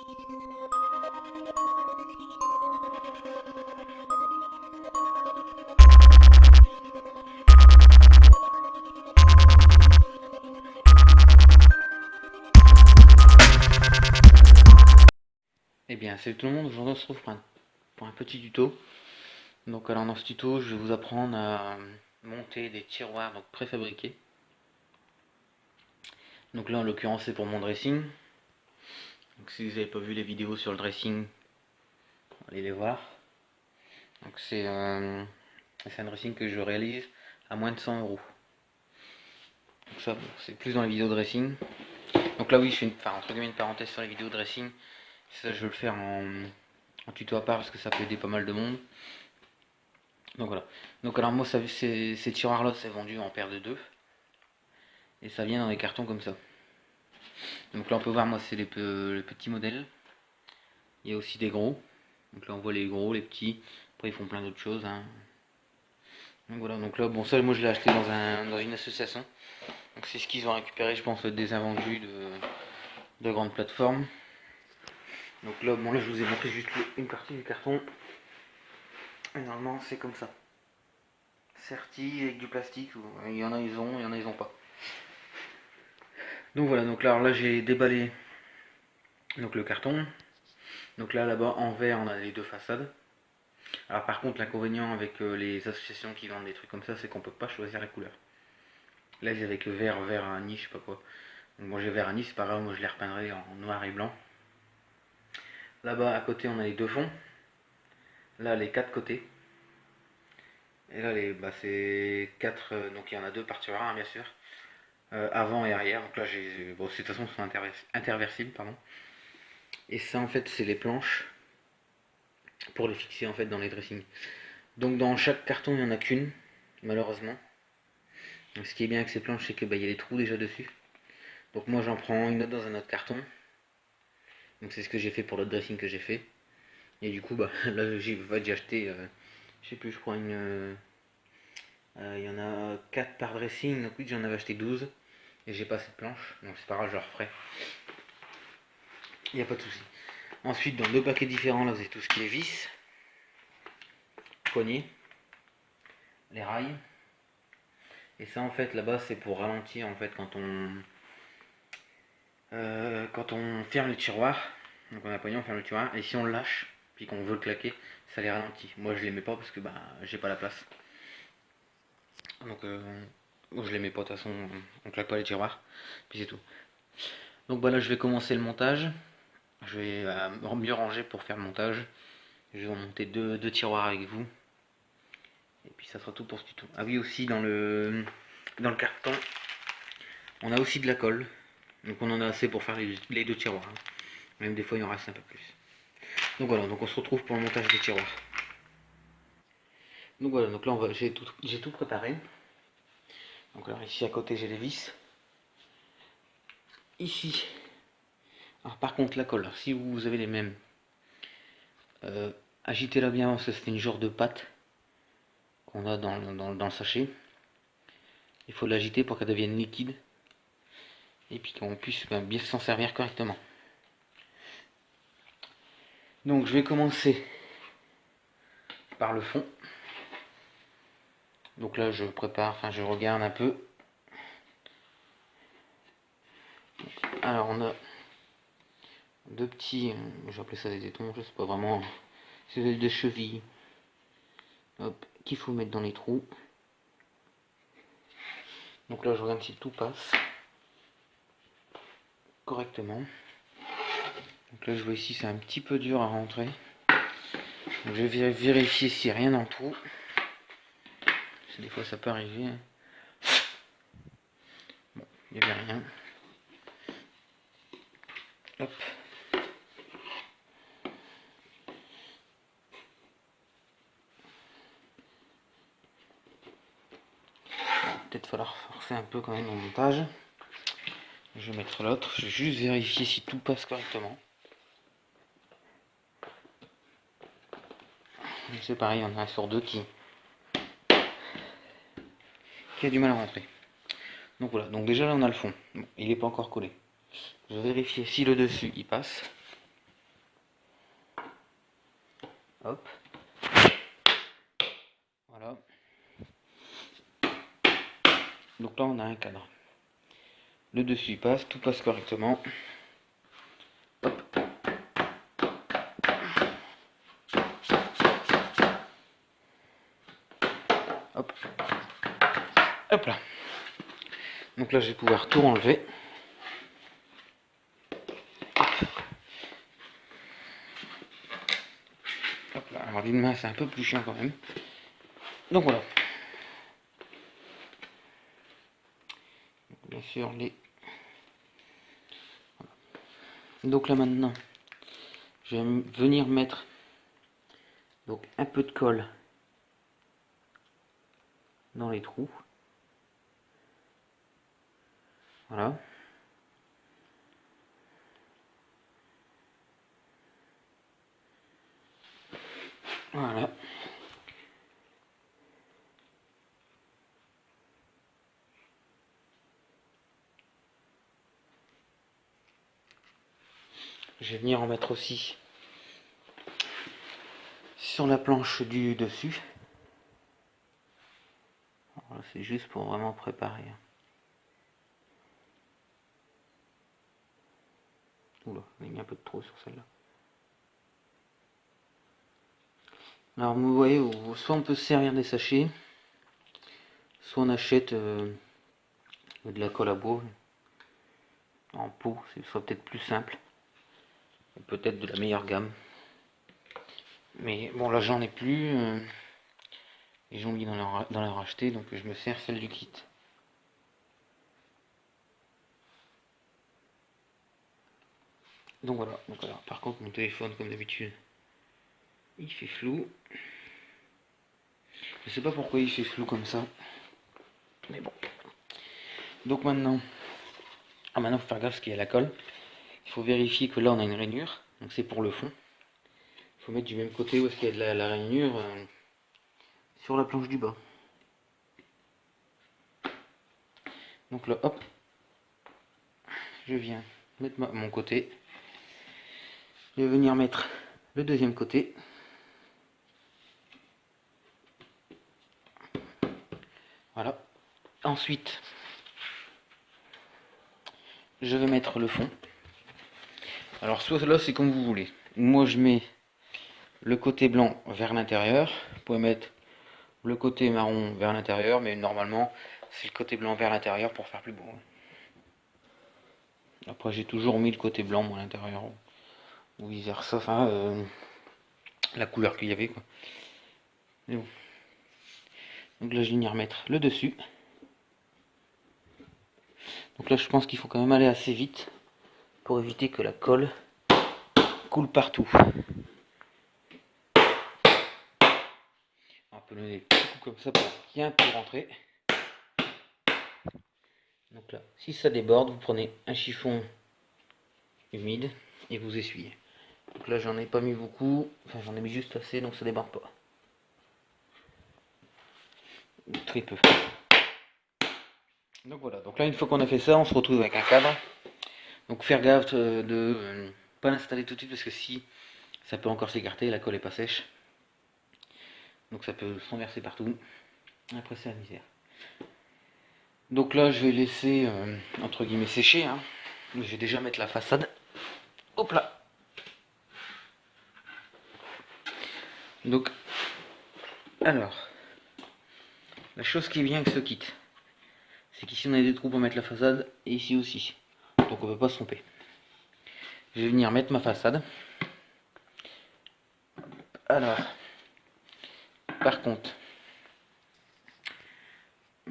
Eh bien, salut tout le monde, aujourd'hui on se retrouve pour un petit tuto. Donc alors dans ce tuto, je vais vous apprendre à monter des tiroirs donc préfabriqués. Donc là en l'occurrence c'est pour mon dressing. Donc si vous n'avez pas vu les vidéos sur le dressing, allez les voir. Donc c'est un dressing que je réalise à moins de 100 euros. Donc ça bon, c'est plus dans les vidéos dressing. Donc là oui je fais entre guillemets une parenthèse sur les vidéos dressing. Ça je vais le faire en tuto à part parce que ça peut aider pas mal de monde. Donc voilà. Donc alors moi ces tiroirs là c'est vendu en paire de 2. Et ça vient dans des cartons comme ça. Donc là on peut voir moi c'est les petits modèles. Il y a aussi des gros. Donc là on voit les gros, les petits. Après ils font plein d'autres choses. Hein. Donc voilà, donc là bon ça moi je l'ai acheté dans une association. Donc c'est ce qu'ils ont récupéré je pense des invendus de grandes plateformes. Donc là bon là je vous ai montré juste une partie du carton. Et normalement c'est comme ça. Serti avec du plastique. Il y en a ils ont, il y en a ils ont pas. Donc voilà, donc là j'ai déballé donc le carton. Donc là-bas en vert on a les deux façades. Alors par contre l'inconvénient avec les associations qui vendent des trucs comme ça c'est qu'on peut pas choisir la couleur. Là j'ai avec vert à Nice, je sais pas quoi. Donc bon j'ai vert à Nice, c'est pas grave, moi je les repeindrai en noir et blanc. Là-bas à côté on a les deux fonds. Là les quatre côtés. Et là c'est quatre, donc il y en a deux par tiroir bien sûr. Avant et arrière, donc là j'ai. Bon de toute façon c'est interversible, pardon. Et ça en fait c'est les planches pour les fixer en fait dans les dressings. Donc dans chaque carton il n'y en a qu'une, malheureusement. Donc, ce qui est bien avec ces planches c'est que y a des trous déjà dessus. Donc moi j'en prends une autre dans un autre carton. Donc c'est ce que j'ai fait pour l'autre dressing que j'ai fait. Et du coup là j'ai acheté, je sais plus, je crois il y en a 4 par dressing, donc oui j'en avais acheté 12. Et j'ai pas cette planche, donc c'est pas grave, je la referai. Il n'y a pas de souci. Ensuite dans deux paquets différents là vous avez tout ce qui est vis, poignées, les rails. Et ça en fait là-bas c'est pour ralentir en fait quand on ferme le tiroir. Donc on a pognon, on ferme le tiroir. Et si on le lâche, puis qu'on veut le claquer, ça les ralentit. Moi je les mets pas parce que j'ai pas la place. Donc je les mets pas de toute façon, on claque pas les tiroirs. Puis c'est tout. Donc là je vais commencer le montage. Je vais mieux ranger pour faire le montage. Je vais en monter deux tiroirs avec vous. Et puis ça sera tout pour ce tuto. Ah oui aussi dans le carton, on a aussi de la colle. Donc on en a assez pour faire les deux tiroirs. Même des fois il en reste un peu plus. Donc voilà, donc on se retrouve pour le montage des tiroirs. Donc voilà, donc là j'ai tout préparé. Donc alors ici à côté j'ai les vis. Ici, alors par contre la colle, alors, si vous avez les mêmes, agitez-la bien parce que c'est une genre de pâte qu'on a dans le sachet. Il faut l'agiter pour qu'elle devienne liquide. Et puis qu'on puisse bien s'en servir correctement. Donc je vais commencer par le fond. Donc là je prépare, je regarde un peu. Alors on a deux petits, je vais appeler ça des éponges, c'est pas vraiment, c'est des chevilles. Hop, qu'il faut mettre dans les trous. Donc là je regarde si tout passe correctement. Donc là je vois ici c'est un petit peu dur à rentrer. Donc, je vais vérifier s'il n'y a rien dans le trou. Parce que des fois ça peut arriver. Bon, il n'y avait rien. Hop. Peut-être falloir forcer un peu quand même au montage. Je vais mettre l'autre. Je vais juste vérifier si tout passe correctement. C'est pareil, il y en a un sur deux qui a du mal à rentrer. Donc voilà, donc déjà là on a le fond. Bon, il n'est pas encore collé. Je vais vérifier si le dessus il passe. Hop. Voilà. Donc là on a un cadre. Le dessus passe, tout passe correctement. Hop. Hop. Hop là. Donc là je vais pouvoir tout enlever. Hop là. Alors d'une main c'est un peu plus chiant quand même. Donc voilà. Bien sûr les... Voilà. Donc là maintenant, je vais venir mettre donc un peu de colle dans les trous. Voilà. Voilà. Je vais venir en mettre aussi sur la planche du dessus. C'est juste pour vraiment préparer. Oula, il y a mis un peu de trop sur celle-là. Alors vous voyez, soit on peut se servir des sachets, soit on achète de la colle à bois en pot, ce soit peut-être plus simple, ou peut-être de la meilleure gamme. Mais bon, là j'en ai plus, et j'ai envie d'en racheter, donc je me sers celle du kit. Donc voilà, par contre mon téléphone comme d'habitude, il fait flou. Je sais pas pourquoi il fait flou comme ça, mais bon. Donc maintenant, maintenant faut faire gaffe parce qu'il y a la colle. Il faut vérifier que là on a une rainure, donc c'est pour le fond. Il faut mettre du même côté où est-ce qu'il y a de la rainure sur la planche du bas. Donc là, hop, je viens mettre mon côté. Je vais venir mettre le deuxième côté. Voilà. Ensuite, je vais mettre le fond. Alors soit là c'est comme vous voulez. Moi je mets le côté blanc vers l'intérieur. Vous pouvez mettre le côté marron vers l'intérieur, mais normalement c'est le côté blanc vers l'intérieur pour faire plus beau. Après j'ai toujours mis le côté blanc moi à l'intérieur, ou vice versa, enfin la couleur qu'il y avait quoi. Mais bon. Donc là je vais venir remettre le dessus. Donc là je pense qu'il faut quand même aller assez vite pour éviter que la colle coule partout. On peut donner des petits coups comme ça pour bien tout rentrer. Donc là, si ça déborde, vous prenez un chiffon humide et vous essuyez. Donc là j'en ai pas mis beaucoup, enfin j'en ai mis juste assez donc ça déborde pas. Très peu. Donc voilà, donc là une fois qu'on a fait ça, on se retrouve avec un cadre. Donc faire gaffe de pas l'installer tout de suite parce que si ça peut encore s'écarter, la colle est pas sèche. Donc ça peut s'enverser partout. Après c'est la misère. Donc là je vais laisser entre guillemets sécher. Hein. Je vais déjà mettre la façade. Hop là. Donc alors la chose qui est bien avec ce kit, c'est qu'ici on a des trous pour mettre la façade et ici aussi. Donc on ne peut pas se tromper. Je vais venir mettre ma façade. Alors, par contre,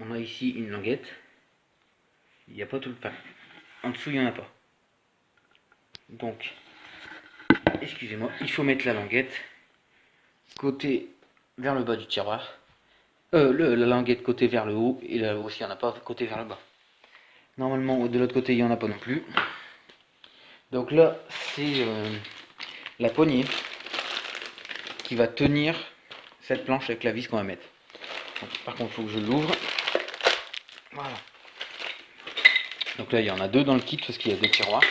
on a ici une languette. Il n'y a pas tout le temps. En dessous, il n'y en a pas. Donc, excusez-moi, il faut mettre la languette côté vers le bas du tiroir. La languette côté vers le haut. Et là aussi, il n'y en a pas côté vers le bas. Normalement, de l'autre côté, il n'y en a pas non plus. Donc là, c'est la poignée qui va tenir cette planche avec la vis qu'on va mettre. Donc, par contre, il faut que je l'ouvre. Voilà. Donc là, il y en a deux dans le kit parce qu'il y a deux tiroirs.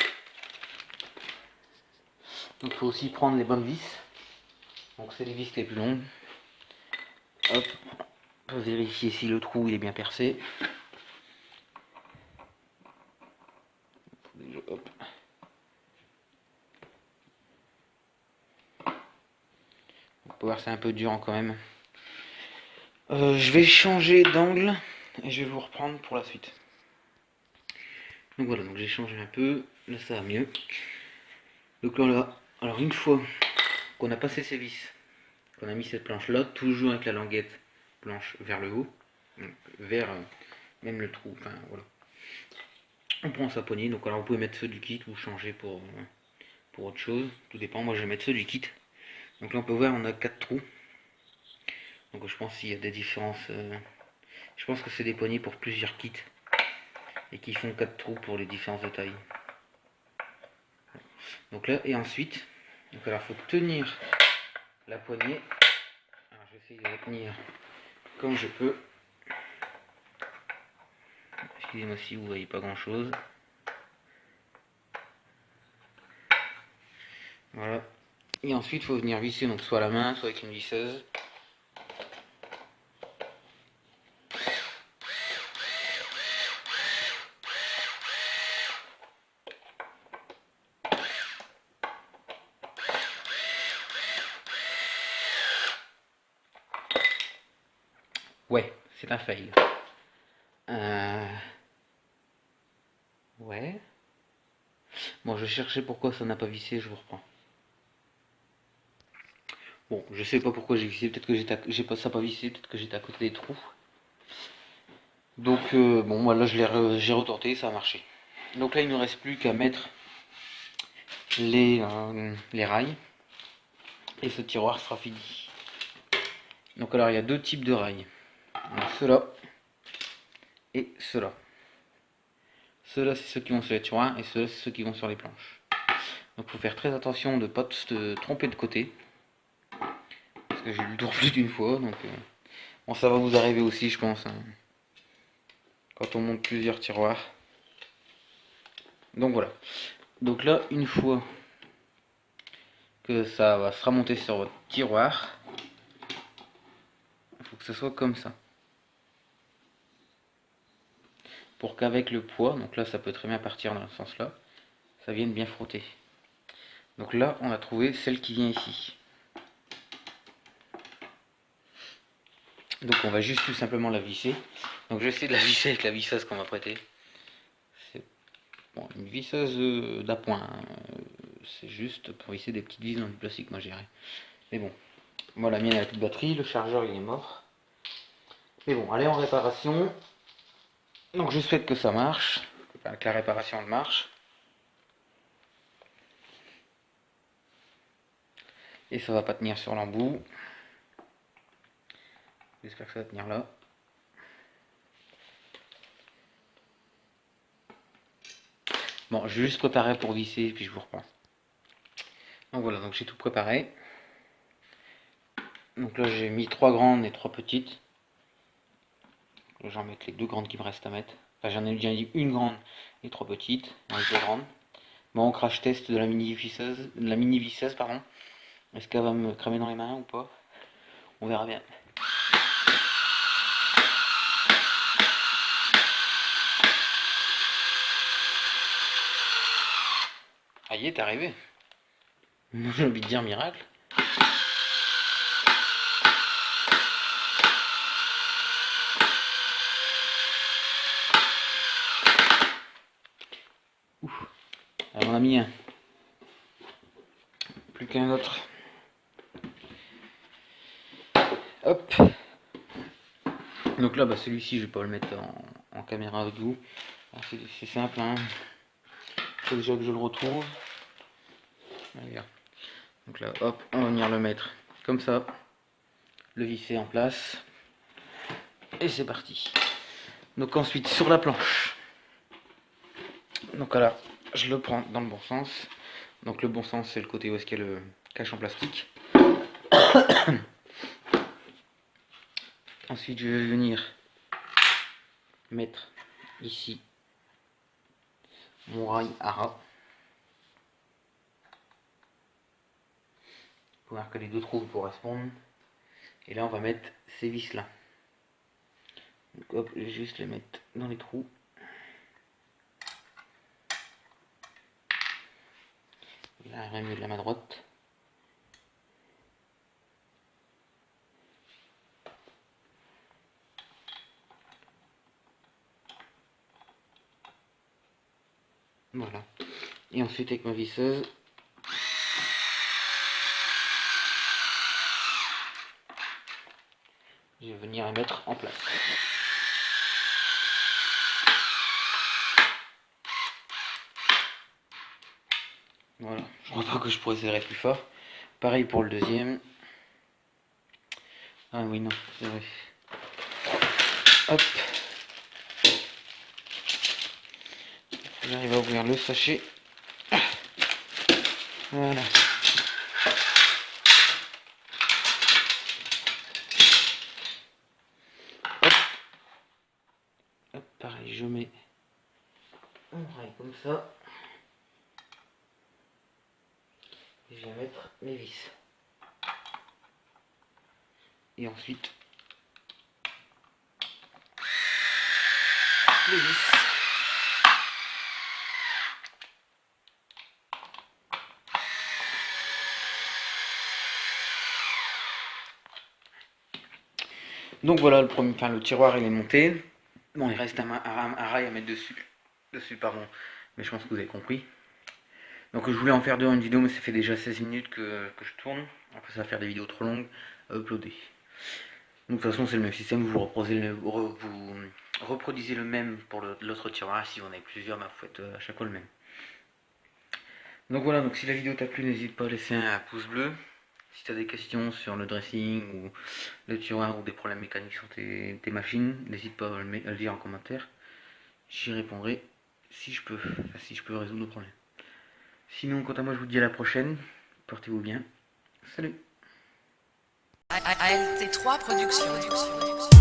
Donc il faut aussi prendre les bonnes vis. Donc c'est les vis les plus longues. Hop, on peut vérifier si le trou il est bien percé. Hop. On peut voir c'est un peu dur quand même. Je vais changer d'angle et je vais vous reprendre pour la suite. Donc voilà, donc j'ai changé un peu, là ça va mieux. Donc là, alors une fois qu'on a passé ces vis, qu'on a mis cette planche là, toujours avec la languette planche vers le haut, donc vers même le trou, enfin voilà. On prend sa poignée, donc alors vous pouvez mettre ceux du kit ou changer pour autre chose, tout dépend, moi je vais mettre ceux du kit. Donc là on peut voir on a 4 trous. Donc je pense qu'il y a des différences, je pense que c'est des poignées pour plusieurs kits. Et qui font 4 trous pour les différences de taille. Donc là, et ensuite, donc alors faut tenir la poignée. Alors je vais essayer de la tenir comme je peux. Excusez-moi si vous voyez pas grand chose. Voilà. Et ensuite, il faut venir visser, donc soit à la main, soit avec une visseuse. Ouais, c'est un fail. Ouais. Bon, je cherchais pourquoi ça n'a pas vissé, je vous reprends. Bon, je sais pas pourquoi j'ai vissé, peut-être que ça pas vissé, peut-être que j'étais à côté des trous. Donc bon, moi là j'ai retenté, ça a marché. Donc là il ne nous reste plus qu'à mettre les rails et ce tiroir sera fini. Donc alors il y a deux types de rails. Ceux-là et ceux-là. Ceux-là c'est ceux qui vont sur les tiroirs et ceux-là c'est ceux qui vont sur les planches. Donc il faut faire très attention de ne pas se tromper de côté. Parce que j'ai eu le tour plus d'une fois. Donc bon, ça va vous arriver aussi je pense. Hein, quand on monte plusieurs tiroirs. Donc voilà. Donc là une fois que ça va se remonter sur votre tiroir, il faut que ce soit comme ça. Pour qu'avec le poids, donc là ça peut très bien partir dans ce sens là, ça vienne bien frotter. Donc là on a trouvé celle qui vient ici. Donc on va juste tout simplement la visser. Donc je vais essayer de la visser avec la visseuse qu'on m'a prêtée. C'est bon, une visseuse d'appoint. Hein. C'est juste pour visser des petites vis dans du plastique, moi j'irai. Mais bon, moi la mienne elle a plus de batterie, le chargeur il est mort. Mais bon, allez en réparation. Donc je souhaite que ça marche, enfin, que la réparation elle marche. Et ça va pas tenir sur l'embout. J'espère que ça va tenir là. Bon, je vais juste préparer pour visser et puis je vous reprends. Donc voilà, donc j'ai tout préparé. Donc là j'ai mis 3 grandes et 3 petites. J'en mettre les 2 grandes qui me restent à mettre. Enfin j'en ai bien dit une grande et 3 petites. Avec 2 grandes. Bon, crash test de la mini visseuse, pardon. Est-ce qu'elle va me cramer dans les mains ou pas? On verra bien. Ah y est, t'es arrivé. J'ai envie de dire miracle. Ouf. Alors on a mis un. Plus qu'un autre. Hop. Donc là, bah, celui-ci, je vais pas le mettre en caméra avec vous. C'est simple, hein. Faut déjà que je le retrouve. Regarde. Donc là, hop, on va venir le mettre comme ça. Le visser en place. Et c'est parti. Donc ensuite, sur la planche. Donc là, je le prends dans le bon sens. Donc le bon sens, c'est le côté où est-ce qu'il y a le cache en plastique. Ensuite, je vais venir mettre ici mon rail à ras faut voir que les deux trous correspondent. Et là on va mettre ces vis là. Donc hop, je vais juste les mettre dans les trous. Là, rien mieux de la main droite. Voilà. Et ensuite avec ma visseuse, je vais venir les mettre en place. Voilà, je crois pas que je pourrais serrer plus fort. Pareil pour le deuxième. Ah oui, non, c'est vrai. Hop. J'arrive à ouvrir le sachet. Voilà. Hop. Hop, pareil, je mets un rail comme ça. Et je vais mettre mes vis. Et ensuite, les vis. Donc voilà, le tiroir il est monté. Bon, il reste un rail à mettre dessus, pardon. Mais je pense que vous avez compris. Donc je voulais en faire deux en une vidéo, mais ça fait déjà 16 minutes que je tourne. Après ça va faire des vidéos trop longues à uploader. Donc de toute façon c'est le même système, vous reproduisez le même pour l'autre tiroir. Si vous en avez plusieurs, bah, vous faites à chaque fois le même. Donc voilà, donc si la vidéo t'a plu, n'hésite pas à laisser un pouce bleu. Si tu as des questions sur le dressing ou le tiroir ou des problèmes mécaniques sur tes machines, n'hésite pas à le dire en commentaire. J'y répondrai si je peux résoudre le problème. Sinon, quant à moi, je vous dis à la prochaine. Portez-vous bien. Salut. ALT3 Productions.